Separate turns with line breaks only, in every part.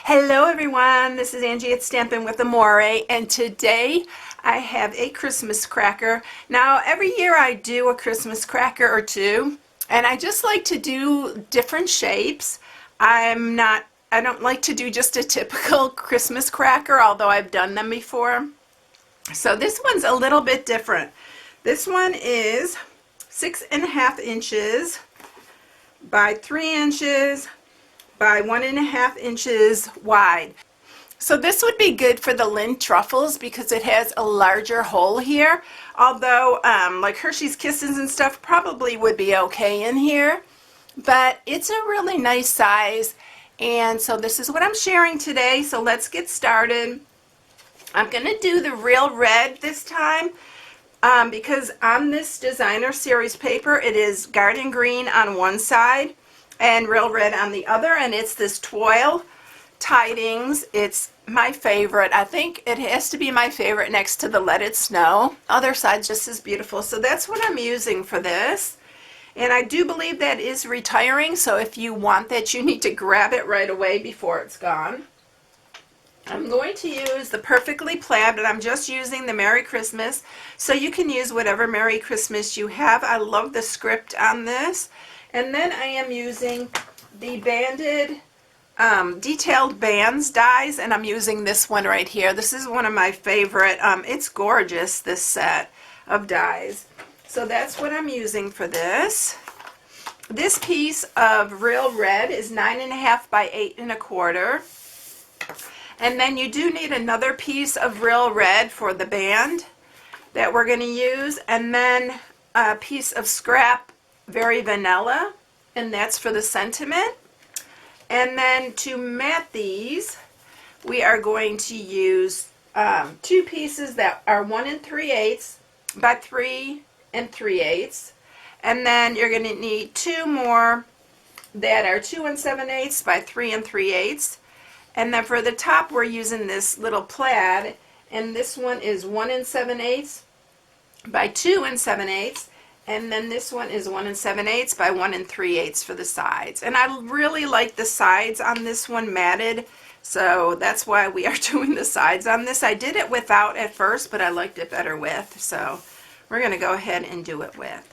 Hello everyone, this is Angie at Stampin' with Amore, and today I have a Christmas cracker. Now every year I do a Christmas cracker or two, and I just like to do different shapes. I don't like to do just a typical Christmas cracker, although I've done them before. So this one's a little bit different. This one is 6.5 inches by 3 inches by 1.5 inches wide. So this would be good for the Lindt truffles because it has a larger hole here. Although like Hershey's Kisses and stuff probably would be okay in here. But it's a really nice size. And so this is what I'm sharing today. So let's get started. I'm going to do the real red this time. Because on this designer series paper it is garden green on one side and real red on the other, and it's this Toile Tidings. It's my favorite. I think it has to be my favorite next to the Let It Snow. Other side's just as beautiful. So that's what I'm using for this. And I do believe that is retiring, so if you want that you need to grab it right away before it's gone. I'm going to use the Perfectly Plaid, but I'm just using the Merry Christmas, so you can use whatever Merry Christmas you have. I love the script on this. And then I am using the banded detailed bands dies, and I'm using this one right here. This is one of my favorite. It's gorgeous, this set of dies. So that's what I'm using for this. This piece of real red is 9.5 by 8.25. And then you do need another piece of real red for the band that we're going to use, and then a piece of scrap Very Vanilla, and that's for the sentiment. And then to mat these, we are going to use two pieces that are 1 3/8 by 3 3/8, and then you're going to need two more that are 2 7/8 by 3 3/8. And then for the top, we're using this little plaid, and this one is 1 7/8 by 2 7/8, and then this one is 1 7/8 by 1 3/8 for the sides. And I really like the sides on this one matted, so that's why we are doing the sides on this. I did it without at first, but I liked it better with, so we're going to go ahead and do it with.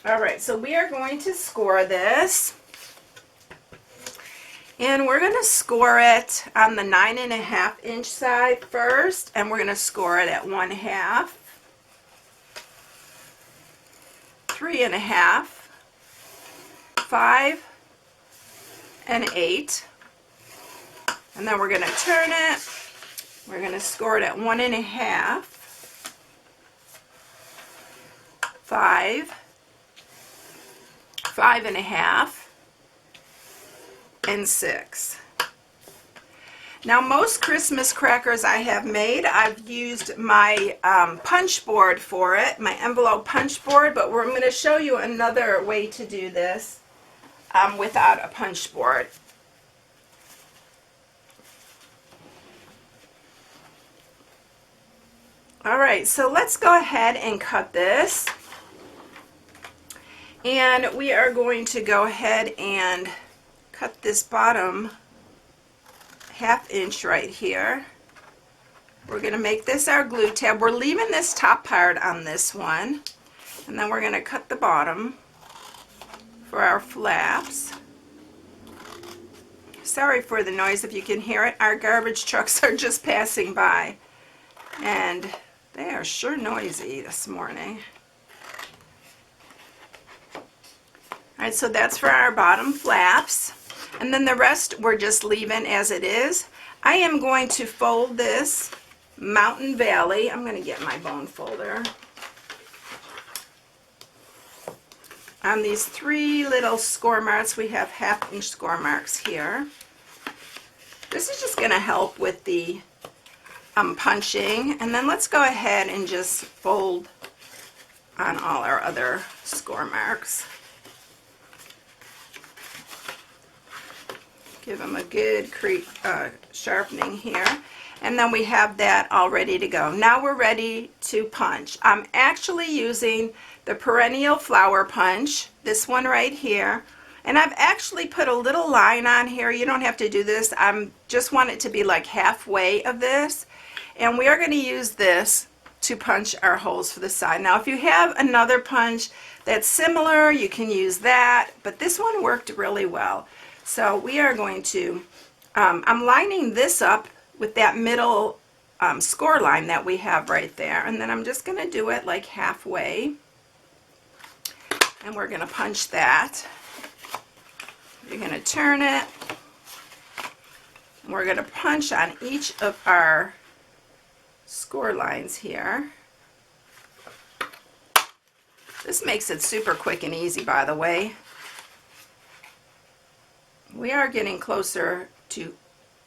Alright, so we are going to score this. And we're going to score it on the 9.5 inch side first, and we're going to score it at 1/2, 3.5, 5, and 8. And then we're going to turn it. We're going to score it at 1.5, 5, 5.5, and 6. Now most Christmas crackers I have made, I've used my punch board for it, my envelope punch board, but I'm going to show you another way to do this without a punch board. Alright, so let's go ahead and cut this. And we are going to go ahead and cut this bottom 1/2 inch right here. We're going to make this our glue tab. We're leaving this top part on this one, and then we're going to cut the bottom for our flaps. Sorry for the noise if you can hear it. Our garbage trucks are just passing by, and they are sure noisy this morning. Alright, so that's for our bottom flaps. And then the rest we're just leaving as it is. I am going to fold this Mountain Valley. I'm going to get my bone folder. On these 3 little score marks, we have 1/2 inch score marks here. This is just going to help with the punching. And then let's go ahead and just fold on all our other score marks. Give them a good sharpening here. And then we have that all ready to go. Now we're ready to punch. I'm actually using the Perennial Flower Punch, this one right here. And I've actually put a little line on here. You don't have to do this. I just want it to be like halfway of this. And we are going to use this to punch our holes for the side. Now, if you have another punch that's similar, you can use that. But this one worked really well. So we are going to, I'm lining this up with that middle score line that we have right there. And then I'm just going to do it like halfway. And we're going to punch that. You're going to turn it. And we're going to punch on each of our score lines here. This makes it super quick and easy, by the way. We are getting closer to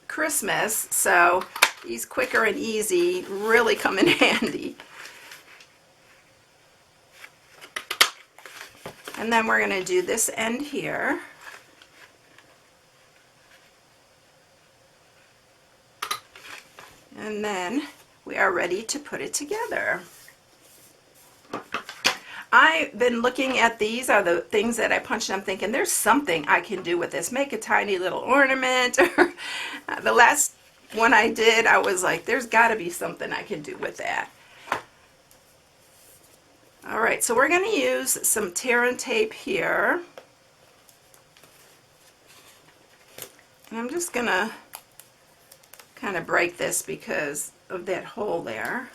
Christmas, so these quicker and easy really come in handy. And then we're going to do this end here. And then we are ready to put it together. I've been looking at these are the things that I punched. I'm thinking there's something I can do with this. Make a tiny little ornament. The last one I did, I was like, there's got to be something I can do with that. All right, so we're going to use some tear and tape here. And I'm just going to kind of break this because of that hole there.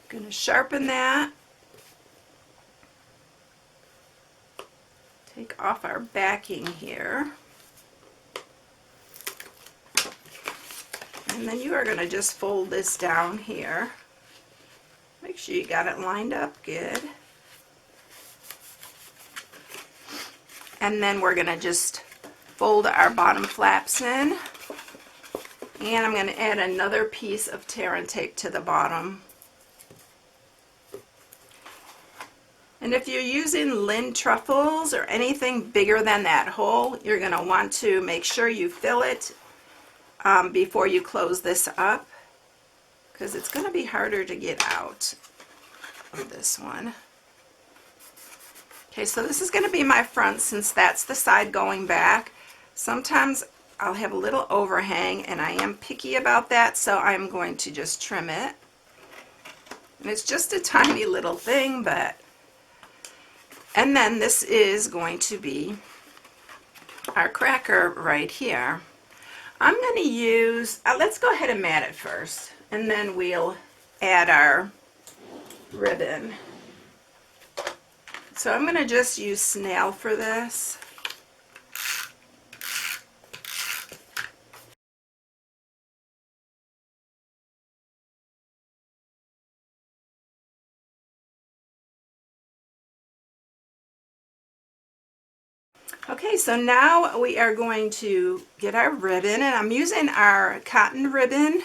Going to sharpen that. Take off our backing here. And then you are going to just fold this down here. Make sure you got it lined up good. And then we're going to just fold our bottom flaps in. And I'm going to add another piece of tear and tape to the bottom. And if you're using Lind truffles or anything bigger than that hole, you're going to want to make sure you fill it before you close this up, because it's going to be harder to get out of this one. Okay, so this is going to be my front since that's the side going back. Sometimes I'll have a little overhang, and I am picky about that, so I'm going to just trim it. And it's just a tiny little thing, but... And then this is going to be our cracker right here. I'm going to use, let's go ahead and mat it first, and then we'll add our ribbon. So I'm going to just use snail for this. Okay, so now we are going to get our ribbon, and I'm using our cotton ribbon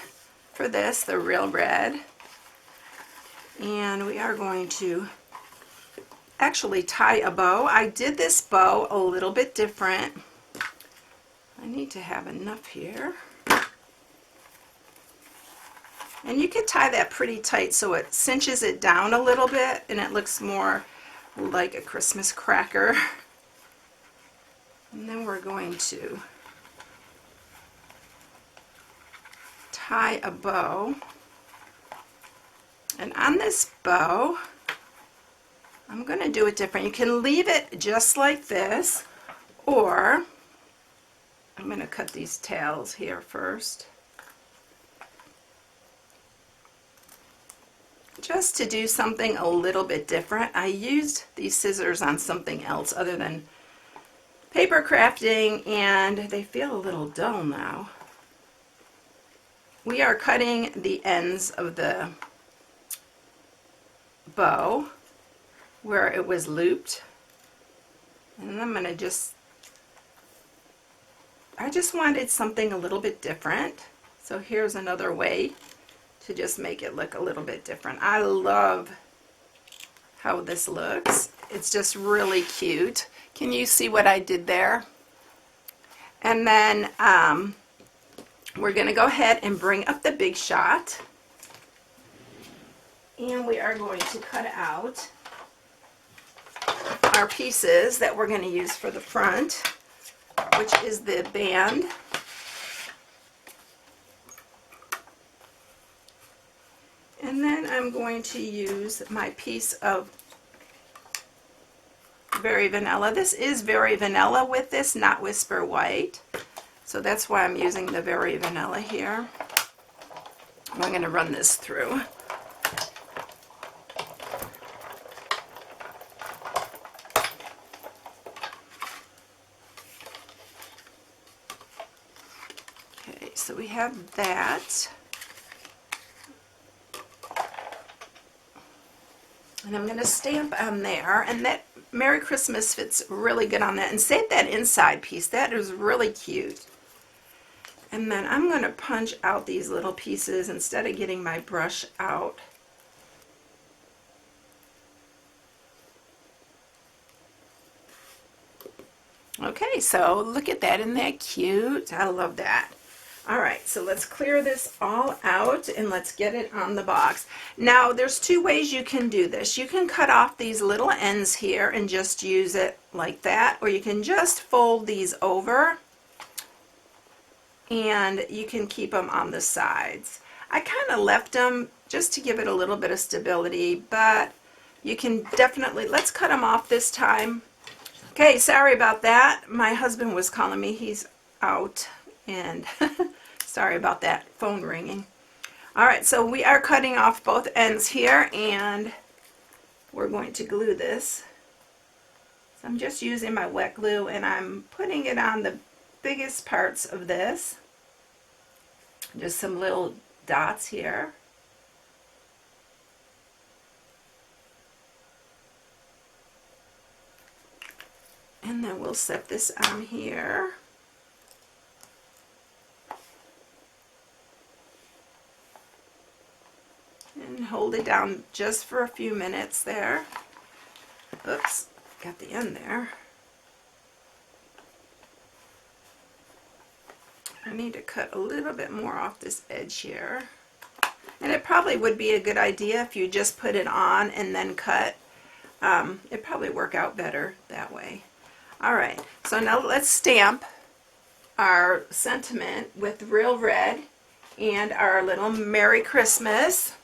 for this, the real red. And we are going to actually tie a bow. I did this bow a little bit different. I need to have enough here. And you can tie that pretty tight so it cinches it down a little bit and it looks more like a Christmas cracker. And then we're going to tie a bow. And on this bow, I'm going to do it different. You can leave it just like this, or I'm going to cut these tails here first. Just to do something a little bit different. I used these scissors on something else other than paper crafting, and they feel a little dull now. We are cutting the ends of the bow where it was looped, and I'm going to I just wanted something a little bit different, so here's another way to just make it look a little bit different. I love how this looks. It's just really cute. Can you see what I did there? And then we're going to go ahead and bring up the big shot. And we are going to cut out our pieces that we're going to use for the front, which is the band. And then I'm going to use my piece of Very Vanilla. This is Very Vanilla with this, not Whisper White. So that's why I'm using the Very Vanilla here. I'm going to run this through. Okay, so we have that. And I'm going to stamp on there, and that Merry Christmas fits really good on that. And save that inside piece. That is really cute. And then I'm going to punch out these little pieces instead of getting my brush out. Okay, so look at that. Isn't that cute? I love that. Alright, so let's clear this all out and let's get it on the box. Now, there's two ways you can do this. You can cut off these little ends here and just use it like that, or you can just fold these over and you can keep them on the sides. I kind of left them just to give it a little bit of stability, but you can definitely, let's cut them off this time. Okay, sorry about that. My husband was calling me. He's out, and sorry about that phone ringing. Alright, so we are cutting off both ends here, and we're going to glue this. So I'm just using my wet glue, and I'm putting it on the biggest parts of this. Just some little dots here. And then we'll set this on here. And hold it down just for a few minutes there. Oops, got the end there. I need to cut a little bit more off this edge here. And it probably would be a good idea if you just put it on and then cut. It'd probably work out better that way. Alright, so now let's stamp our sentiment with real red and our little Merry Christmas.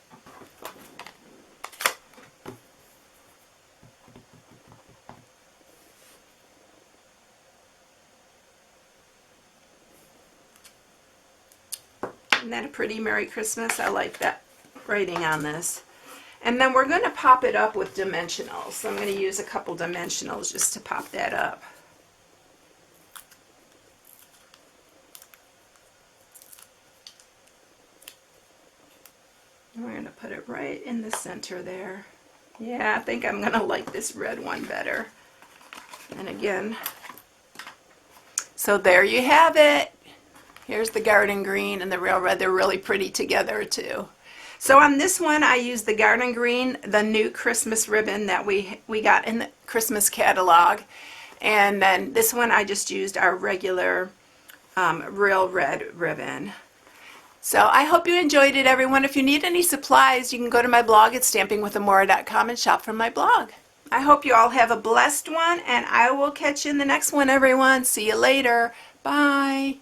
Isn't that a pretty Merry Christmas? I like that writing on this. And then we're going to pop it up with dimensionals. So I'm going to use a couple dimensionals just to pop that up. And we're going to put it right in the center there. Yeah, I think I'm going to like this red one better. And again, so there you have it. Here's the garden green and the real red. They're really pretty together too. So on this one, I used the garden green, the new Christmas ribbon that we got in the Christmas catalog. And then this one, I just used our regular real red ribbon. So I hope you enjoyed it, everyone. If you need any supplies, you can go to my blog at stampingwithamora.com and shop from my blog. I hope you all have a blessed one, and I will catch you in the next one, everyone. See you later. Bye.